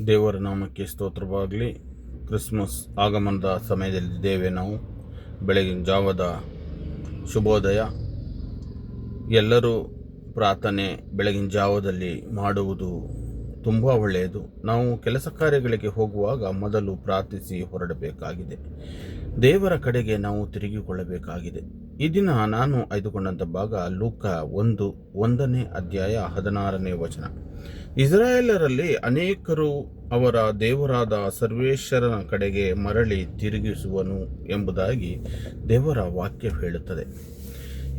ದೇವರ ನಾಮಕ್ಕೆ ಸ್ತೋತ್ರವಾಗಲಿ. ಕ್ರಿಸ್ಮಸ್ ಆಗಮನದ ಸಮಯದಲ್ಲಿದ್ದೇವೆ ನಾವು. ಬೆಳಗಿನ ಜಾವದ ಶುಭೋದಯ. ಎಲ್ಲರೂ ಪ್ರಾರ್ಥನೆ ಬೆಳಗಿನ ಜಾವದಲ್ಲಿ ಮಾಡುವುದು ತುಂಬ ಒಳ್ಳೆಯದು. ನಾವು ಕೆಲಸ ಕಾರ್ಯಗಳಿಗೆ ಹೋಗುವಾಗ ಮೊದಲು ಪ್ರಾರ್ಥಿಸಿ ಹೊರಡಬೇಕಾಗಿದೆ. ದೇವರ ಕಡೆಗೆ ನಾವು ತಿರುಗಿಕೊಳ್ಳಬೇಕಾಗಿದೆ. ಈ ದಿನ ನಾನು ಆಯ್ದುಕೊಂಡಂಥ ಭಾಗ ಲೂಕ 1ನೇ ಅಧ್ಯಾಯ 16ನೇ ವಚನ. ಇಸ್ರಾಯೇಲರಲ್ಲಿ ಅನೇಕರು ಅವರ ದೇವರಾದ ಸರ್ವೇಶ್ವರನ ಕಡೆಗೆ ಮರಳಿ ತಿರುಗಿಸುವನು ಎಂಬುದಾಗಿ ದೇವರ ವಾಕ್ಯ ಹೇಳುತ್ತದೆ.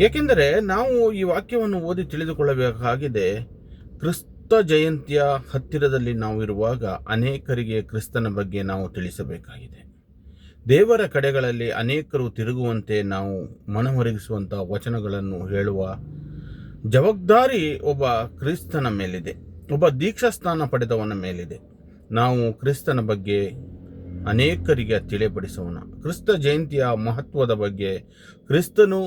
ಏಕೆಂದರೆ ನಾವು ಈ ವಾಕ್ಯವನ್ನು ಓದಿ ತಿಳಿದುಕೊಳ್ಳಬೇಕಾಗಿದೆ. ಕ್ರಿಸ್ತ ಜಯಂತಿಯ ಹತ್ತಿರದಲ್ಲಿ ನಾವು ಇರುವಾಗ ಅನೇಕರಿಗೆ ಕ್ರಿಸ್ತನ ಬಗ್ಗೆ ನಾವು ತಿಳಿಸಬೇಕಾಗಿದೆ. ದೇವರ ಕಡೆಗಳಲ್ಲಿ ಅನೇಕರು ತಿರುಗುವಂತೆ ನಾವು ಮನವೊರಗಿಸುವಂಥ ವಚನಗಳನ್ನು ಹೇಳುವ ಜವಾಬ್ದಾರಿ ಒಬ್ಬ ಕ್ರಿಸ್ತನ ಮೇಲಿದೆ, ಒಬ್ಬ ದೀಕ್ಷಾಸ್ಥಾನ ಪಡೆದವನ ಮೇಲಿದೆ. ನಾವು ಕ್ರಿಸ್ತನ ಬಗ್ಗೆ ಅನೇಕರಿಗೆ ತಿಳಿಯಪಡಿಸೋಣ. ಕ್ರಿಸ್ತ ಜಯಂತಿಯ ಮಹತ್ವದ ಬಗ್ಗೆ, ಕ್ರಿಸ್ತನು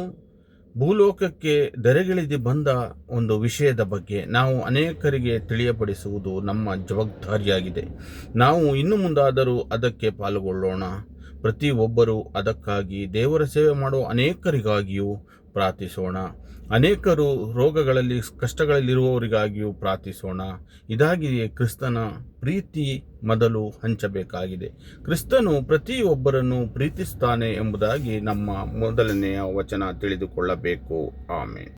ಭೂಲೋಕಕ್ಕೆ ಧರೆಗಿಳಿದು ಬಂದ ಒಂದು ವಿಷಯದ ಬಗ್ಗೆ ನಾವು ಅನೇಕರಿಗೆ ತಿಳಿಯಪಡಿಸುವುದು ನಮ್ಮ ಜವಾಬ್ದಾರಿಯಾಗಿದೆ. ನಾವು ಇನ್ನು ಮುಂದಾದರೂ ಅದಕ್ಕೆ ಪಾಲ್ಗೊಳ್ಳೋಣ. ಪ್ರತಿಯೊಬ್ಬರೂ ಅದಕ್ಕಾಗಿ ದೇವರ ಸೇವೆ ಮಾಡುವ ಅನೇಕರಿಗಾಗಿಯೂ ಪ್ರಾರ್ಥಿಸೋಣ. ಅನೇಕರು ರೋಗಗಳಲ್ಲಿ ಕಷ್ಟಗಳಲ್ಲಿರುವವರಿಗಾಗಿಯೂ ಪ್ರಾರ್ಥಿಸೋಣ. ಇದಾಗಿಯೇ ಕ್ರಿಸ್ತನ ಪ್ರೀತಿ ಮೊದಲು ಹಂಚಬೇಕಾಗಿದೆ. ಕ್ರಿಸ್ತನು ಪ್ರತಿಯೊಬ್ಬರನ್ನು ಪ್ರೀತಿಸುತ್ತಾನೆ ಎಂಬುದಾಗಿ ನಮ್ಮ ಮೊದಲನೆಯ ವಚನ ತಿಳಿದುಕೊಳ್ಳಬೇಕು. ಆಮೆನ್.